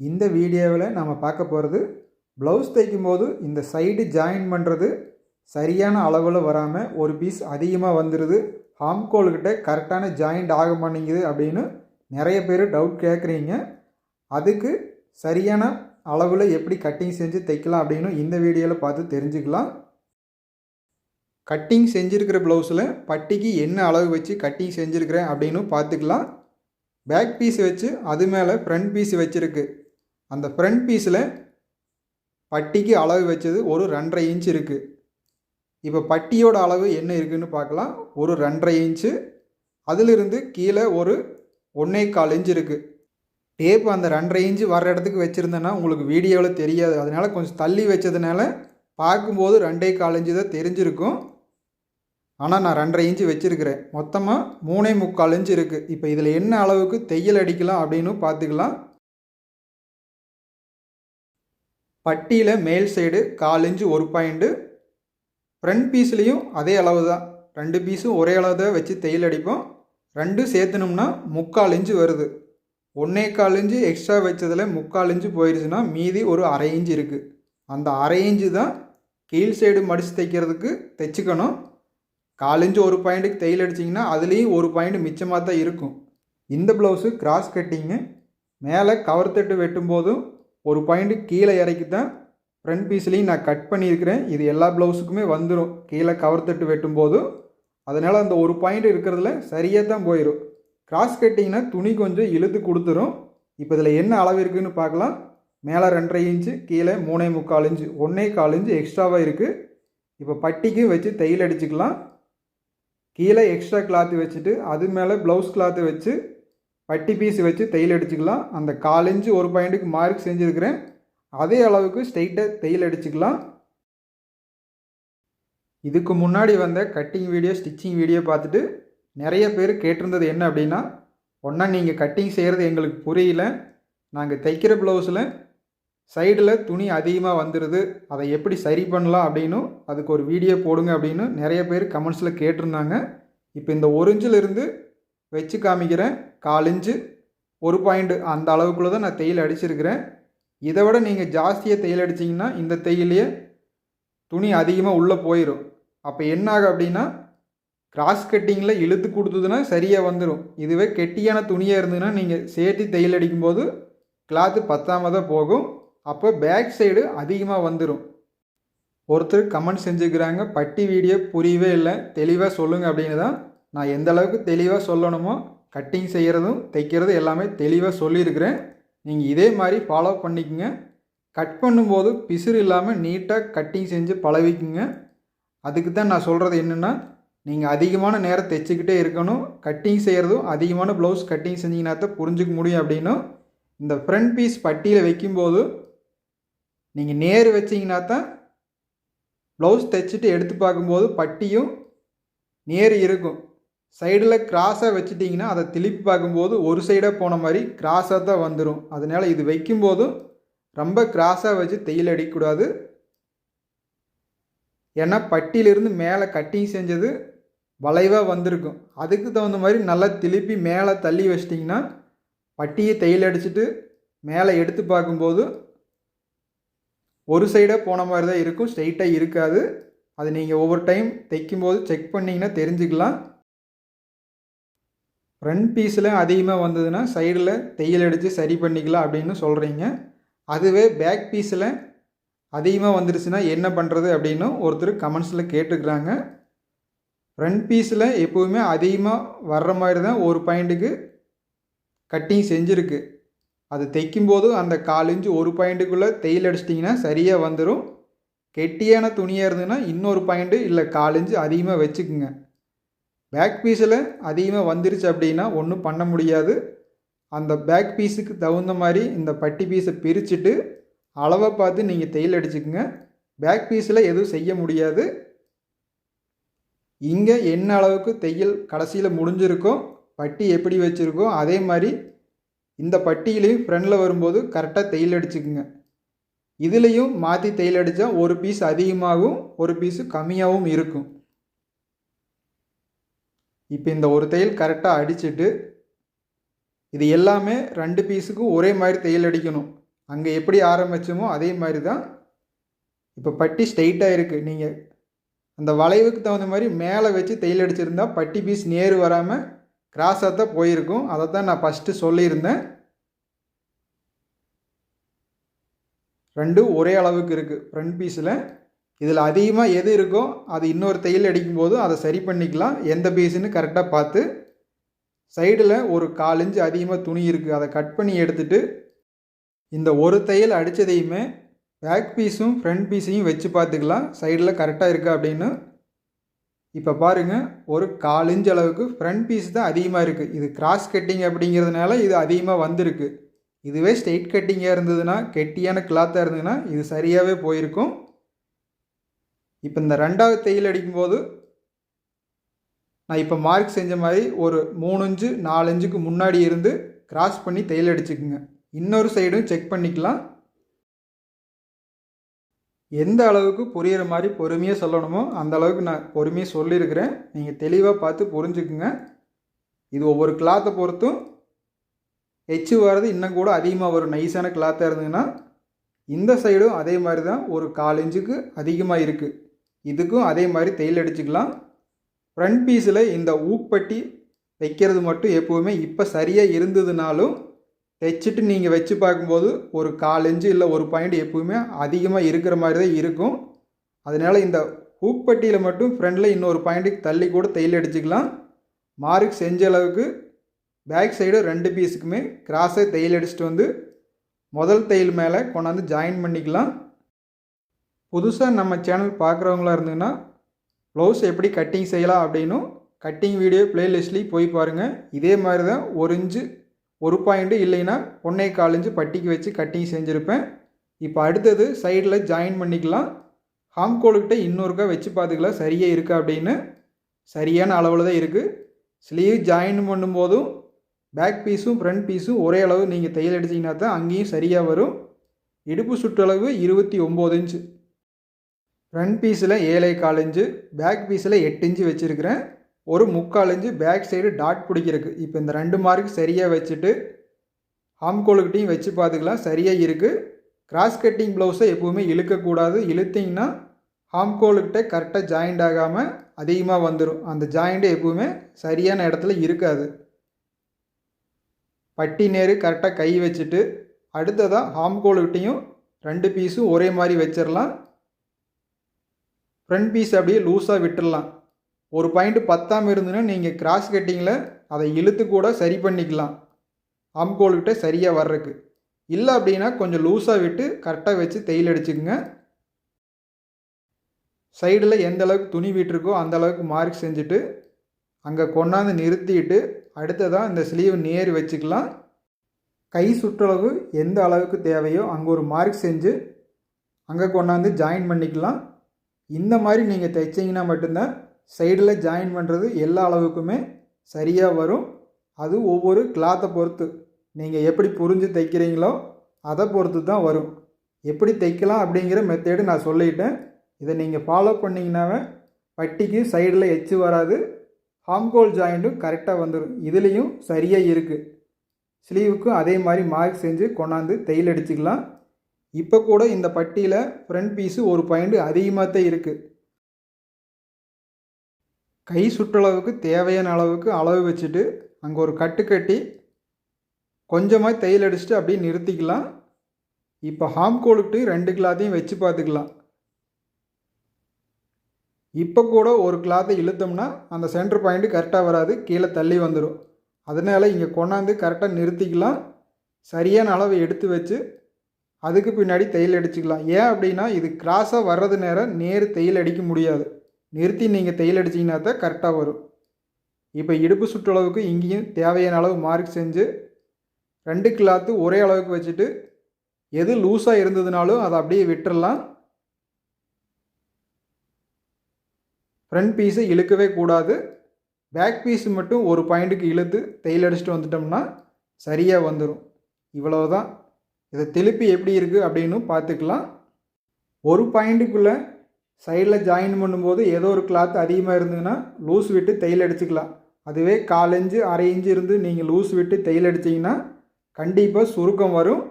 இந்த வீடியோவில் நம்ம பார்க்க போகிறது ப்ளவுஸ் தைக்கும்போது இந்த சைடு ஜாயின் பண்ணுறது சரியான அளவில் வராமல் ஒரு பீஸ் அதிகமாக வந்துடுது, ஹாம்கோல்கிட்ட கரெக்டான ஜாயிண்ட் ஆக மாட்டேங்குது அப்படின்னு நிறைய பேர் டவுட் கேட்குறீங்க. அதுக்கு சரியான அளவில் எப்படி கட்டிங் செஞ்சு தைக்கலாம் அப்படின்னு இந்த வீடியோவில் பார்த்து தெரிஞ்சுக்கலாம். கட்டிங் செஞ்சுருக்கிற ப்ளவுஸில் பட்டிக்கு என்ன அளவு வச்சு கட்டிங் செஞ்சுருக்கிறேன் அப்படின்னு பார்த்துக்கலாம். பேக் பீஸ் வச்சு அது மேலே ஃப்ரண்ட் பீஸ் வச்சுருக்கு. அந்த ஃப்ரண்ட் பீஸில் பட்டிக்கு அளவு வச்சது ஒரு 2.5 இன்ச் இருக்குது. இப்போ பட்டியோட அளவு என்ன இருக்குதுன்னு பார்க்கலாம். ஒரு 2.5 இன்ச்சு, அதிலிருந்து கீழே ஒரு 1.25 இன்ச் இருக்குது. டேப் அந்த 2.5 இன்ச்சு வர்ற இடத்துக்கு வச்சுருந்தேன்னா உங்களுக்கு வீடியோவில் தெரியாது, அதனால் கொஞ்சம் தள்ளி வச்சதுனால பார்க்கும்போது 2.25 இன்ச்சு தான் தெரிஞ்சிருக்கும். ஆனால் நான் 2.5 இன்ச்சு வச்சுருக்கிறேன். மொத்தமாக 3.25 இன்ச்சு இருக்குது. இப்போ இதில் என்ன அளவுக்கு தையல் அடிக்கலாம் அப்படின்னு பார்த்துக்கலாம். பட்டியில் மேல் சைடு 1/4 இன்ச்சு ஒரு பாயிண்ட்டு, ஃப்ரண்ட் பீஸ்லேயும் அதே அளவு தான், 2 பீஸும் ஒரே அளவு தான் வச்சு தையல் அடிப்போம். 2 சேர்த்தணும்னா 3/4 இன்ச்சு வருது. 1.25 இன்ச்சு எக்ஸ்ட்ரா வச்சதில் 3/4 இன்ச்சு போயிடுச்சுன்னா மீதி ஒரு 1/2 இன்ச்சு இருக்குது. அந்த 1/2 இன்ச்சு தான் கீழ் சைடு மடித்து தைக்கிறதுக்கு தைச்சிக்கணும். 1/4 இன்ச்சு ஒரு பாயிண்ட்டுக்கு தையல் அடிச்சிங்கன்னா அதுலேயும் ஒரு பாயிண்ட் மிச்சமாக தான் இருக்கும். இந்த ப்ளவுஸு கிராஸ் கட்டிங்கு. மேலே கவர் தட்டு வெட்டும்போதும் ஒரு பாயிண்ட்டு கீழே இறக்கி தான் ஃப்ரண்ட் பீஸ்லேயும் நான் கட் பண்ணியிருக்கிறேன். இது எல்லா ப்ளவுஸுக்குமே வந்துடும் கீழே கவர் தட்டு வெட்டும்போதும். அதனால் அந்த ஒரு பாயிண்ட் இருக்கிறதுல சரியாக தான் போயிடும். கிராஸ் கட்டிங்னா துணி கொஞ்சம் இழுத்து கொடுத்துரும். இப்போ இதில் என்ன அளவு இருக்குதுன்னு பார்க்கலாம். மேலே 2.5 இன்ச்சு, கீழே 3.25 இன்ச்சு, 1.25 இன்ச்சு எக்ஸ்ட்ராவாக இருக்குது. இப்போ பட்டிக்கு வச்சு தையல் அடிச்சுக்கலாம். கீழே எக்ஸ்ட்ரா கிளாத்து வச்சுட்டு அது மேலே ப்ளவுஸ் கிளாத்து வச்சு பட்டி பீஸ் வச்சு தையல் அடிச்சுக்கலாம். அந்த 1/4 இன்ச்சு ஒரு பாயிண்ட்டுக்கு மார்க் செஞ்சுருக்கிறேன், அதே அளவுக்கு ஸ்ட்ரைட்டாக தையல் அடிச்சுக்கலாம். இதுக்கு முன்னாடி வந்த கட்டிங் வீடியோ, ஸ்டிச்சிங் வீடியோ பார்த்துட்டு நிறைய பேர் கேட்டிருந்தது என்ன அப்படின்னா, ஒன்றா நீங்கள் கட்டிங் செய்கிறது எங்களுக்கு புரியல, நாங்கள் தைக்கிற ப்ளவுஸில் சைடில் துணி அதிகமாக வந்துடுது, அதை எப்படி சரி பண்ணலாம் அப்படின்னும் அதுக்கு ஒரு வீடியோ போடுங்க அப்படின்னு நிறைய பேர் கமெண்ட்ஸில் கேட்டிருந்தாங்க. இப்போ இந்த 1 இன்ச்சிலிருந்து வச்சு காமிக்கிறேன். 1/4 இன்ச்சு ஒரு பாயிண்ட்டு அந்த அளவுக்குள்ளே தான் நான் தையல் அடிச்சிருக்கிறேன். இதை விட நீங்கள் ஜாஸ்தியாக தையல் அடிச்சிங்கன்னா இந்த தையலையே துணி அதிகமாக உள்ளே போயிடும். அப்போ என்ன ஆகும் அப்படின்னா, கிராஸ் கட்டிங்கில் இழுத்து கொடுத்ததுன்னா சரியாக வந்துடும். இதுவே கெட்டியான துணியாக இருந்ததுன்னா நீங்கள் சேர்த்து தையல் அடிக்கும்போது கிளாத்து பத்தாமல் தான் போகும். அப்போ பேக் சைடு அதிகமாக வந்துடும். ஒருத்தர் கமெண்ட் செஞ்சுக்கிறாங்க, பட்டி வீடியோ புரியவே இல்லை, தெளிவாக சொல்லுங்கள் அப்படின்னு தான். நான் எந்த அளவுக்கு தெளிவாக சொல்லணுமோ கட்டிங் செய்கிறதும் தைக்கிறதும் எல்லாமே தெளிவாக சொல்லியிருக்கிறேன். நீங்கள் இதே மாதிரி ஃபாலோ பண்ணிக்கோங்க. கட் பண்ணும்போது பிசுறு இல்லாமல் நீட்டாக கட்டிங் செஞ்சு பழகிக்குங்க. அதுக்கு தான் நான் சொல்கிறது என்னென்னா, நீங்கள் அதிகமான நேரம் தைச்சிக்கிட்டே இருக்கணும். கட்டிங் செய்கிறதும் அதிகமான ப்ளவுஸ் கட்டிங் செஞ்சிங்கன்னா தான் புரிஞ்சுக்க முடியும் அப்படின்னும். இந்த ஃப்ரண்ட் பீஸ் பட்டியில் வைக்கும்போது நீங்கள் நேர் வச்சிங்கன்னா தான் ப்ளவுஸ் தைச்சிட்டு எடுத்து பார்க்கும்போது பட்டியும் நேர் இருக்கும். சைடில் கிராஸாக வச்சுட்டிங்கன்னா அதை திருப்பி பார்க்கும்போது ஒரு சைடாக போன மாதிரி கிராஸாக தான் வந்துடும். அதனால் இது வைக்கும்போதும் ரொம்ப கிராஸாக வச்சு தையல் அடிக்கக்கூடாது. ஏன்னா பட்டியிலிருந்து மேலே கட்டிங் செஞ்சது வளைவாக வந்திருக்கும். அதுக்கு தகுந்த மாதிரி நல்லா திருப்பி மேலே தள்ளி வச்சிட்டிங்கன்னா பட்டியை தையல் அடிச்சுட்டு மேலே எடுத்து பார்க்கும்போது ஒரு சைடாக போன மாதிரி தான் இருக்கும், ஸ்ட்ரைட்டாக இருக்காது. அது நீங்கள் ஒவ்வொரு டைம் தைக்கும்போது செக் பண்ணிங்கன்னா தெரிஞ்சுக்கலாம். ஃப்ரண்ட் பீஸில் அதிகமாக வந்ததுன்னா சைடில் தையல் அடித்து சரி பண்ணிக்கலாம் அப்படின்னு சொல்கிறீங்க. அதுவே பேக் பீஸில் அதிகமாக வந்துடுச்சுன்னா என்ன பண்ணுறது அப்படின்னு ஒருத்தர் கமெண்ட்ஸில் கேட்டுக்கிறாங்க. ஃப்ரண்ட் பீஸில் எப்போவுமே அதிகமாக வர்ற மாதிரி தான் ஒரு பாயிண்ட்டுக்கு கட்டிங் செஞ்சுருக்கு. அது தைக்கும்போது அந்த 1/4 இன்ச்சு ஒரு பாயிண்ட்டுக்குள்ளே தையல் அடிச்சிட்டிங்கன்னா சரியாக வந்துடும். கெட்டியான துணியாக இருந்ததுன்னா இன்னொரு பாயிண்ட்டு இல்லை 1/4 இன்ச்சு அதிகமாக வச்சுக்குங்க. பேக் பீஸில் அதிகமாக வந்துருச்சு அப்படின்னா ஒன்றும் பண்ண முடியாது. அந்த பேக் பீஸுக்கு தகுந்த மாதிரி இந்த பட்டி பீஸை பிரிச்சுட்டு அளவை பார்த்து நீங்கள் தையல் அடிச்சுக்குங்க. பேக் பீஸில் எதுவும் செய்ய முடியாது. இங்கே என்ன அளவுக்கு தையல் கடைசியில் முடிஞ்சிருக்கோ, பட்டி எப்படி வச்சுருக்கோ அதே மாதிரி இந்த பட்டியிலையும் ஃப்ரண்டில் வரும்போது கரெக்டாக தையல் அடிச்சுக்குங்க. இதுலேயும் மாற்றி தையல் அடித்தா ஒரு பீஸ் அதிகமாகவும் ஒரு பீஸு கம்மியாகவும் இருக்கும். இப்போ இந்த ஒரு தையல் கரெக்டாக அடிச்சுட்டு இது எல்லாமே 2 பீஸுக்கும் ஒரே மாதிரி தையல் அடிக்கணும். அங்கே எப்படி ஆரம்பித்தோமோ அதே மாதிரி தான் இப்போ பட்டி ஸ்ட்ரெயிட்டாக இருக்குது. நீங்கள் அந்த வளைவுக்கு தகுந்த மாதிரி மேலே வச்சு தையல் அடிச்சிருந்தா பட்டி பீஸ் நேர் வராமல் கிராஸாக தான் போயிருக்கும். அதை தான் நான் ஃபஸ்ட்டு சொல்லியிருந்தேன். ரெண்டும் ஒரே அளவுக்கு இருக்குது ஃப்ரண்ட் பீஸில். இதில் அதிகமாக எது இருக்கோ அது இன்னொரு தையல் அடிக்கும்போது அதை சரி பண்ணிக்கலாம். எந்த பீஸுன்னு கரெக்டாக பார்த்து சைடில் ஒரு 1/4 இன்ச்சு அதிகமாக துணி இருக்குது, அதை கட் பண்ணி எடுத்துகிட்டு இந்த ஒரு தையல் அடித்ததையுமே பேக் பீஸும் ஃப்ரண்ட் பீஸையும் வச்சு பார்த்துக்கலாம் சைடில் கரெக்டாக இருக்கா அப்படின்னு. இப்போ பாருங்கள், ஒரு 1/4 இன்ச் அளவுக்கு ஃப்ரண்ட் பீஸ் தான் அதிகமாக இருக்குது. இது கிராஸ் கட்டிங் அப்படிங்கிறதுனால இது அதிகமாக வந்திருக்கு. இதுவே ஸ்ட்ரெயிட் கட்டிங்காக இருந்ததுன்னா, கெட்டியான கிளாத்தாக இருந்ததுன்னா இது சரியாகவே போயிருக்கும். இப்போ இந்த 2வது தையல் அடிக்கும்போது நான் இப்போ மார்க் செஞ்ச மாதிரி ஒரு 3 இன்ச்சு 4 இன்ச்சுக்கு முன்னாடி இருந்து கிராஸ் பண்ணி தையல் அடிச்சுக்குங்க. இன்னொரு சைடும் செக் பண்ணிக்கலாம். எந்த அளவுக்கு புரிகிற மாதிரி பொறுமையாக சொல்லணுமோ அந்த அளவுக்கு நான் பொறுமையாக சொல்லியிருக்கிறேன். நீங்கள் தெளிவாக பார்த்து புரிஞ்சுக்குங்க. இது ஒவ்வொரு கிளாத்தை பொறுத்தும் எச்சு வர்றது இன்னும் கூட அதிகமாக வரும். நைஸான கிளாத்தாக இருந்ததுன்னா இந்த சைடும் அதே மாதிரி தான் ஒரு 1/4 இன்ச்சுக்கு அதிகமாக இருக்குது. இதுக்கும் அதே மாதிரி தையல் அடிச்சுக்கலாம். ஃப்ரண்ட் பீஸில் இந்த ஊப்பட்டி வைக்கிறது மட்டும் எப்போவுமே இப்போ சரியாக இருந்ததுனாலும் தைச்சிட்டு நீங்கள் வச்சு பார்க்கும்போது ஒரு 1/4 இன்ச்சு இல்லை ஒரு பாயிண்ட் எப்போவுமே அதிகமாக இருக்கிற மாதிரி தான் இருக்கும். அதனால் இந்த ஊப்பட்டியில் மட்டும் ஃப்ரண்டில் இன்னொரு பாயிண்ட்டுக்கு தள்ளி கூட தையல் அடிச்சுக்கலாம். மார்க் செஞ்ச அளவுக்கு பேக் சைடு 2 பீஸுக்குமே கிராஸாக தையல் அடிச்சுட்டு வந்து முதல் தையல் மேலே கொண்டாந்து ஜாயின் பண்ணிக்கலாம். புதுசாக நம்ம சேனல் பார்க்குறவங்களா இருந்ததுன்னா ப்ளவுஸ் எப்படி கட்டிங் செய்யலாம் அப்படின்னும் கட்டிங் வீடியோ ப்ளேலிஸ்ட்லேயும் போய் பாருங்கள். இதே மாதிரி தான் 1 இன்ச்சு ஒரு பாயிண்ட்டு இல்லைன்னா 1.25 இன்ச்சு பட்டிக்கு வச்சு கட்டிங் செஞ்சுருப்பேன். இப்போ அடுத்தது சைடில் ஜாயின் பண்ணிக்கலாம். ஹாம்கோல்கிட்ட இன்னொருக்கா வச்சு பார்த்துக்கலாம் சரியாக இருக்கா அப்படின்னு. சரியான அளவில் தான் இருக்குது. ஸ்லீவ் ஜாயின் பண்ணும்போதும் பேக் பீஸும் ஃப்ரண்ட் பீஸும் ஒரே அளவு நீங்கள் தையல் அடிச்சிங்கன்னா தான் அங்கேயும் சரியாக வரும். இடுப்பு சுற்றளவு 29 இன்ச்சு. ஃப்ரண்ட் பீஸில் 7.25 இன்ச்சு, பேக் பீஸில் 8 இன்ச்சு வச்சுருக்கிறேன். ஒரு 3/4 இன்ச்சு பேக் சைடு டாட் பிடிக்கிறதுக்கு. இப்போ இந்த 2 மார்க் சரியாக வச்சுட்டு ஹாம்கோல்கிட்டையும் வச்சு பார்த்துக்கலாம் சரியாக இருக்குது. கிராஸ் கட்டிங் ப்ளவுஸை எப்போவுமே இழுக்கக்கூடாது. இழுத்திங்கன்னா ஹாம்கோல்கிட்ட கரெக்டாக ஜாயிண்ட் ஆகாமல் அதிகமாக வந்துடும். அந்த ஜாயிண்ட்டு எப்போவுமே சரியான இடத்துல இருக்காது. பட்டி நேரு கரெக்டாக கை வச்சுட்டு அடுத்ததாக ஹாம்கோல்கிட்டையும் 2 பீஸும் ஒரே மாதிரி வச்சிடலாம். ஃப்ரண்ட் பீஸ் அப்படியே லூஸாக விட்டுடலாம். ஒரு பாயிண்ட் பத்தாமல் இருந்ததுன்னா நீங்கள் கிராஸ் கட்டிங்கில் அதை இழுத்து கூட சரி பண்ணிக்கலாம் ஆம்கோல்கிட்ட சரியாக வர்றதுக்கு. இல்லை அப்படின்னா கொஞ்சம் லூஸாக விட்டு கரெக்டாக வச்சு தையல் அடிச்சுக்குங்க. சைடில் எந்த அளவுக்கு துணி விட்டுருக்கோ அந்த அளவுக்கு மார்க் செஞ்சுட்டு அங்கே கொண்டாந்து நிறுத்திட்டு அடுத்ததாக இந்த ஸ்லீவ் நேர் வச்சுக்கலாம். கை சுற்றளவு எந்த அளவுக்கு தேவையோ அங்கே ஒரு மார்க் செஞ்சு அங்கே கொண்டாந்து ஜாயின் பண்ணிக்கலாம். இந்த மாதிரி நீங்கள் தைச்சிங்கன்னா மட்டும்தான் சைடில் ஜாயின் பண்ணுறது எல்லா அளவுக்குமே சரியாக வரும். அது ஒவ்வொரு கிளாத்தை பொறுத்து நீங்கள் எப்படி புரிஞ்சு தைக்கிறீங்களோ அதை பொறுத்து தான் வரும். எப்படி தைக்கலாம் அப்படிங்கிற மெத்தேடு நான் சொல்லிட்டேன். இதை நீங்கள் ஃபாலோ பண்ணிங்கன்னாவே பட்டிக்கு சைடில் எச்சு வராது. ஹாம்கோல் ஜாயிண்ட்டும் கரெக்டாக வந்துடும். இதுலேயும் சரியாக இருக்குது. ஸ்லீவுக்கும் அதே மாதிரி மார்க் செஞ்சு கொண்டாந்து தையல் அடிச்சுக்கலாம். இப்போ கூட இந்த பட்டியில் ஃப்ரண்ட் பீஸு ஒரு பாயிண்ட் அதிகமாக தான் இருக்குது. கை சுற்றளவுக்கு தேவையான அளவுக்கு அளவு வச்சுட்டு அங்கே ஒரு கட்டு கட்டி கொஞ்சமாக தையல் அடிச்சுட்டு அப்படியே நிறுத்திக்கலாம். இப்போ ஹாம்கோலுக்கு 2 கிளாத்தையும் வச்சு பார்த்துக்கலாம். இப்போ கூட ஒரு கிளாத்தை இழுத்தோம்னா அந்த சென்டர் பாயிண்ட்டு கரெக்டாக வராது, கீழே தள்ளி வந்துடும். அதனால் இங்கே கொண்டாந்து கரெக்டாக நிறுத்திக்கலாம். சரியான அளவை எடுத்து வச்சு அதுக்கு பின்னாடி தையல் அடிச்சுக்கலாம். ஏன் அப்படின்னா இது கிராஸாக வர்றது நேரம் நேர் தையல் அடிக்க முடியாது. நிறுத்தி நீங்கள் தையல் அடிச்சிங்கன்னா தான் கரெக்டாக வரும். இப்போ இடுப்பு சுற்றளவுக்கு இங்கேயும் தேவையான அளவு மார்க் செஞ்சு 2 கிளாத்து ஒரே அளவுக்கு வச்சுட்டு எது லூஸாக இருந்ததுனாலும் அதை அப்படியே விட்டுறலாம். ஃப்ரண்ட் பீஸை இழுக்கவே கூடாது. பேக் பீஸு மட்டும் ஒரு பாயிண்ட்டுக்கு இழுத்து தையல் அடிச்சுட்டு வந்துட்டோம்னா சரியாக வந்துடும். இவ்வளவுதான். இதை திருப்பி எப்படி இருக்குது அப்படின்னு பார்த்துக்கலாம். ஒரு பாயிண்ட்டுக்குள்ளே சைடில் ஜாயின் பண்ணும்போது ஏதோ ஒரு கிளாத் அதிகமாக இருந்ததுன்னா லூஸ் விட்டு தையல் அடிச்சுக்கலாம். அதுவே 1/4 இன்ச்சு 1/2 இன்ச்சு இருந்து நீங்கள் லூஸ் விட்டு தையல் அடிச்சிங்கன்னா கண்டிப்பாக சுருக்கம் வரும்.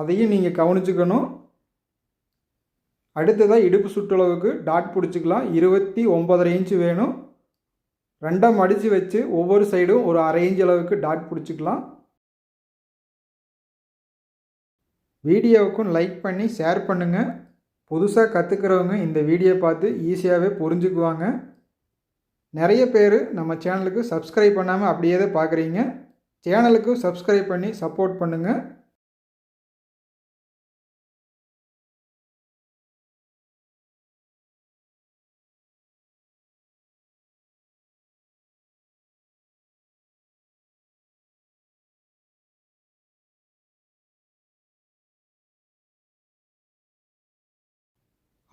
அதையும் நீங்கள் கவனிச்சுக்கணும். அடுத்ததாக இடுப்பு சுற்றளவுக்கு டாட் பிடிச்சிக்கலாம். 29.5 இன்ச்சு வேணும். 2ஆக மடித்து வச்சு ஒவ்வொரு சைடும் ஒரு 1/2 இன்ச் அளவுக்கு டாட் பிடிச்சிக்கலாம். வீடியோவுக்கும் லைக் பண்ணி ஷேர் பண்ணுங்கள். புதுசாக கற்றுக்கிறவங்க இந்த வீடியோ பார்த்து ஈஸியாகவே புரிஞ்சுக்குவாங்க. நிறைய பேர் நம்ம சேனலுக்கு சப்ஸ்கிரைப் பண்ணாமல் அப்படியே தான் பார்க்குறீங்க. சேனலுக்கு சப்ஸ்கிரைப் பண்ணி சப்போர்ட் பண்ணுங்கள்.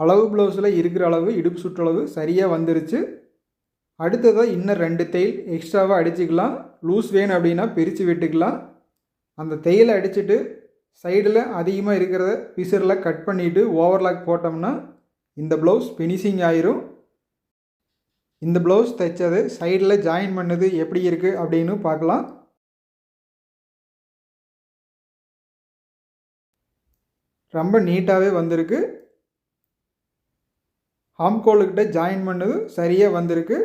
அளவு ப்ளவுஸில் இருக்கிற அளவு இடுப்பு சுற்றளவு சரியாக வந்துருச்சு. அடுத்ததாக இன்னும் 2 தையல் எக்ஸ்ட்ராவாக அடிச்சுக்கலாம். லூஸ் வேணும் அப்படின்னா பிரித்து விட்டுக்கலாம். அந்த தையலை அடிச்சுட்டு சைடில் அதிகமாக இருக்கிறத பிசரில் கட் பண்ணிவிட்டு ஓவர்லாக் போட்டோம்னா இந்த ப்ளவுஸ் ஃபினிஷிங் ஆயிரும். இந்த ப்ளவுஸ் தைச்சது சைடில் ஜாயின் பண்ணது எப்படி இருக்குது அப்படின்னு பார்க்கலாம். ரொம்ப நீட்டாகவே வந்திருக்கு. ஆம்கோலுக்கிட்ட ஜாயின் பண்ணது சரியாக வந்திருக்கு.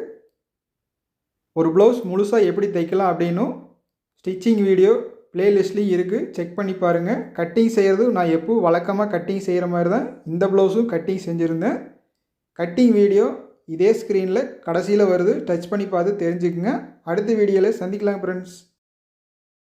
ஒரு ப்ளவுஸ் முழுசாக எப்படி தைக்கலாம் அப்படின்னும் ஸ்டிச்சிங் வீடியோ ப்ளேலிஸ்ட்லேயும் இருக்குது, செக் பண்ணி பாருங்கள். கட்டிங் செய்கிறது நான் எப்பவும் வழக்கமாக கட்டிங் செய்கிற மாதிரி தான் இந்த ப்ளவுஸும் கட்டிங் செஞ்சுருந்தேன். கட்டிங் வீடியோ இதே ஸ்க்ரீனில் கடைசியில் வருது, டச் பண்ணி பார்த்து தெரிஞ்சுக்குங்க. அடுத்த வீடியோவில் சந்திக்கலாம் ஃப்ரெண்ட்ஸ்.